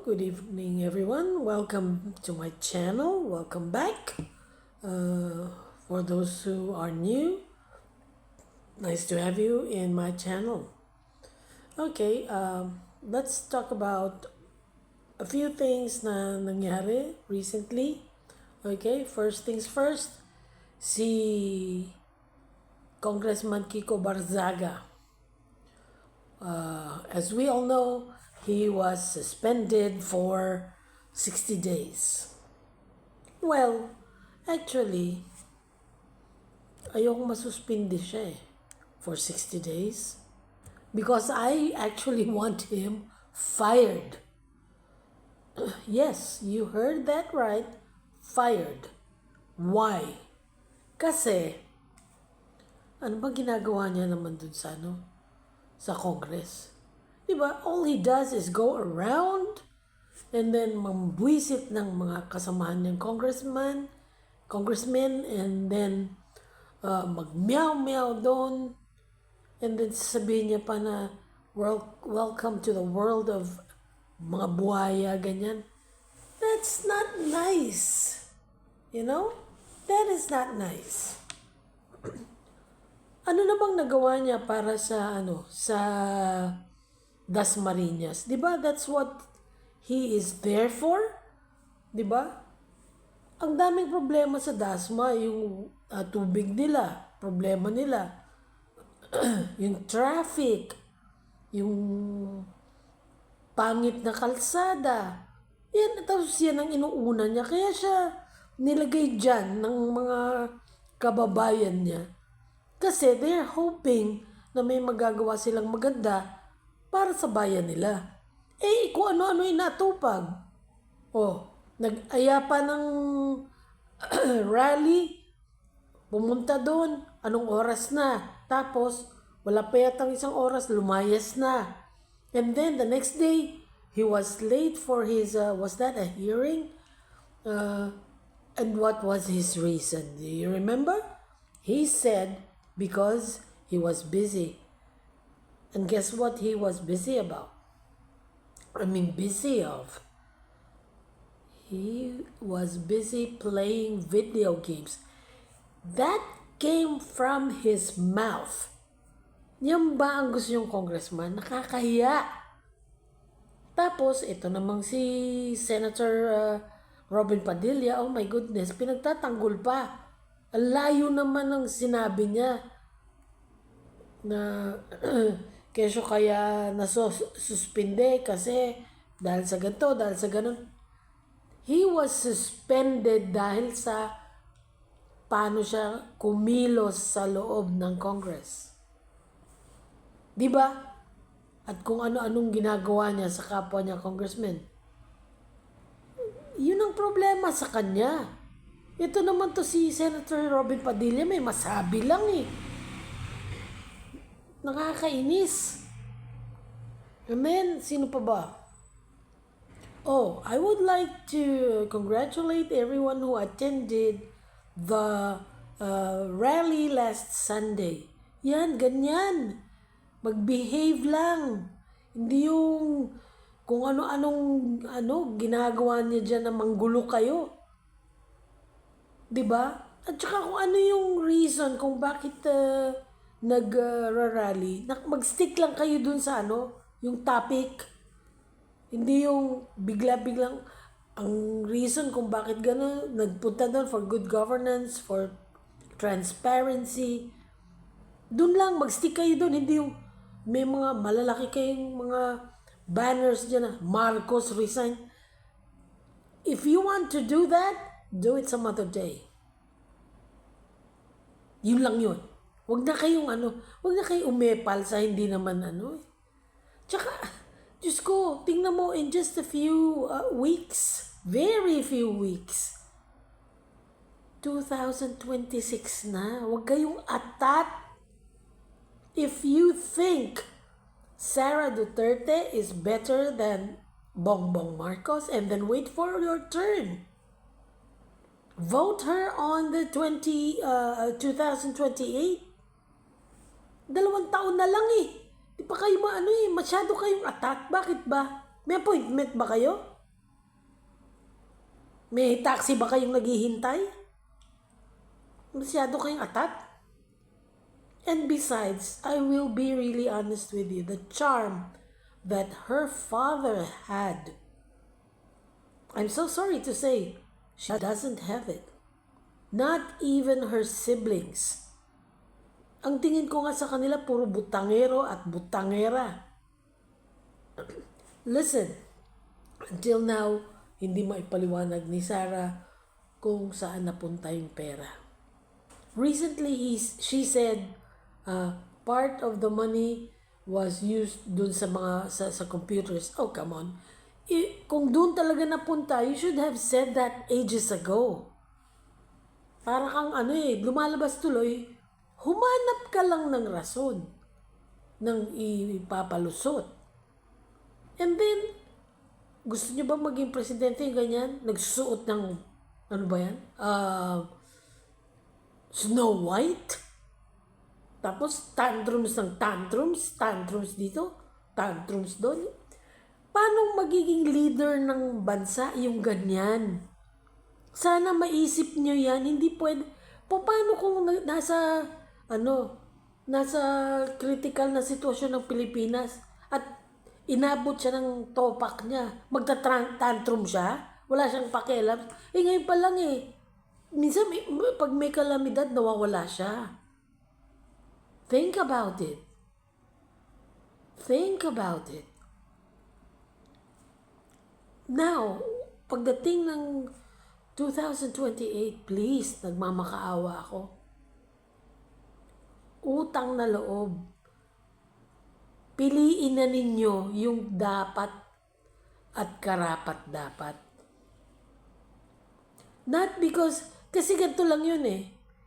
good evening everyone. Welcome to my channel. Welcome back. For those who are new, nice to have you in my channel. Okay, let's talk about a few things na nangyari recently. Okay, first things first, si Congressman Kiko Barzaga. As we all know, he was suspended for 60 days. Well, actually, ayoko masuspindi siya for 60 days. Because I actually want him fired. Yes, you heard that right. Fired. Why? Kasi, ano ba ginagawa niya naman dun sa Congress? Diba? All he does is go around and then mambwisit ng mga kasamahan niyang congressmen, and then mag-meow-meow doon, and then sabihin niya pa na welcome to the world of mga buhaya, ganyan. That's not nice. You know? That is not nice. Ano na bang nagawa niya para sa Dasmariñas? Diba? That's what he is there for. Diba? Ang daming problema sa Dasma, yung tubig nila, problema nila. Yung traffic, yung pangit na kalsada. Yan, tapos yan ang inuuna niya. Kaya siya nilagay dyan ng mga kababayan niya. Kasi they're hoping na may magagawa silang maganda para sa bayan nila. Kung ano-ano yung natupag. Nag-aya pa ng rally, pumunta doon, anong oras na. Tapos, wala pa yatang isang oras, lumayas na. And then, the next day, he was late for his, was that a hearing? And what was his reason? Do you remember? He said because he was busy. And guess what he was busy about? Busy of. He was busy playing video games. That came from his mouth. Yan ba ang gusto yung congressman? Nakakahiya. Tapos, ito namang si Senator Robin Padilla, oh my goodness, pinagtatanggol pa. Ang layo naman ng sinabi niya na kesyo kaya nasuspinde kasi dahil sa ganito, dahil sa ganun. He was suspended dahil sa paano siya kumilos sa loob ng Congress. Diba? At kung ano-anong ginagawa niya sa kapwa niya congressman. Yun ang problema sa kanya. Ito naman to si Senator Robin Padilla, may masabi lang Nakakainis. Amen? Sino pa ba? I would like to congratulate everyone who attended the rally last Sunday. Yan, ganyan. Mag-behave lang. Hindi yung kung ano-anong ginagawa niya dyan na manggulo kayo. Diba? At saka kung ano yung reason kung bakit nag-rally, mag-stick lang kayo dun sa yung topic. Hindi yung bigla-biglang ang reason kung bakit gano'n, nagpunta doon for good governance, for transparency. Doon lang, mag-stick kayo doon. Hindi yung may mga malalaki kayong mga banners dyan na Marcos resign. If you want to do that, do it some other day. Yun lang yun. Huwag na kayong umepal sa hindi naman Tsaka, Diyos ko, tingnan mo, in just a few weeks, very few weeks, 2026 na. Huwag kayong atat. If you think Sara Duterte is better than Bongbong Marcos, and then wait for your turn. Vote her on the 2028. 2 taon na lang Di pa kayo masyado kayong atat. Bakit ba? May appointment ba kayo? May taxi ba kayong naghihintay? Masyado kayong atat? And besides, I will be really honest with you, the charm that her father had, I'm so sorry to say, she doesn't have it. Not even her siblings. Ang tingin ko nga sa kanila, puro butangero at butangera. Listen, until now, hindi maipaliwanag ni Sarah kung saan napunta yung pera. Recently, she said part of the money was used dun sa mga sa computers. Oh, come on. Kung dun talaga napunta, you should have said that ages ago. Para kang lumalabas tuloy, humanap ka lang ng rason ng ipapalusot. And then, gusto niyo ba maging presidente yung ganyan? Nagsusuot ng, ano ba yan? Snow White? Tapos tantrums ng tantrums dito, tantrums doon. Paano magiging leader ng bansa yung ganyan? Sana maisip niyo yan, hindi pwede. Paano kung nasa critical na sitwasyon ng Pilipinas at inabot siya ng topak niya, magta-tantrum siya, wala siyang pakialam. Ngayon pa lang minsan pag may kalamidad, nawawala siya. Think about it. Think about it. Now, pagdating ng 2028, please, nagmamakaawa ako. Utang na loob. Piliin na ninyo yung dapat at karapat dapat. Not because, kasi ganito lang yun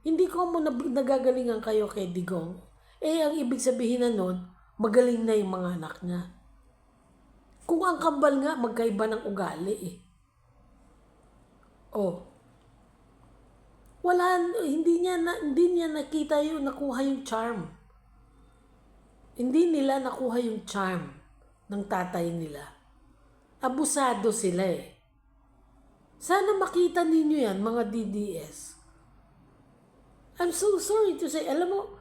Hindi ko mo nagagalingan kayo kay Digong. Ang ibig sabihin na nun, magaling na yung mga anak niya. Kung ang kambal nga, magkaiba ng ugali hindi niya nakita yung nakuha yung charm. Hindi nila nakuha yung charm ng tatay nila. Abusado sila Sana makita ninyo yan, mga DDS. I'm so sorry to say, alam mo,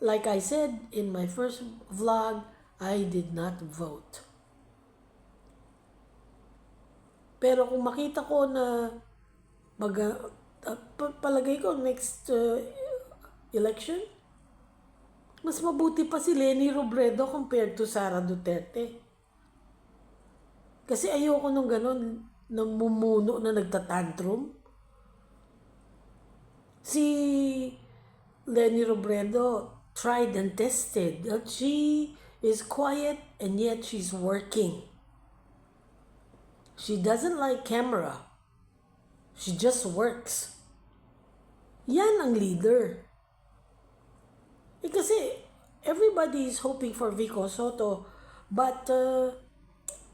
like I said in my first vlog, I did not vote. Pero kung makita ko na palagay ko next election, mas mabuti pa si Leni Robredo compared to Sara Duterte. Kasi ayoko nung ganon, namumuno na nagtatantrum. Si Leni Robredo tried and tested. She is quiet and yet she's working. She doesn't like camera. She just works. Yan ang leader. Kasi everybody is hoping for Vico Soto, but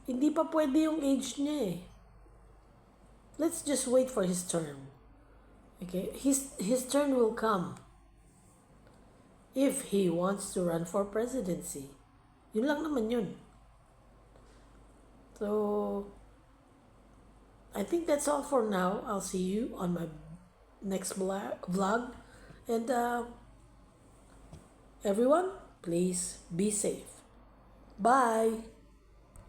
hindi pa pwede yung age niya Let's just wait for his term. Okay? His turn will come if he wants to run for presidency. Yun lang naman yun. So, I think that's all for now. I'll see you on my next vlog. And everyone, please be safe. Bye.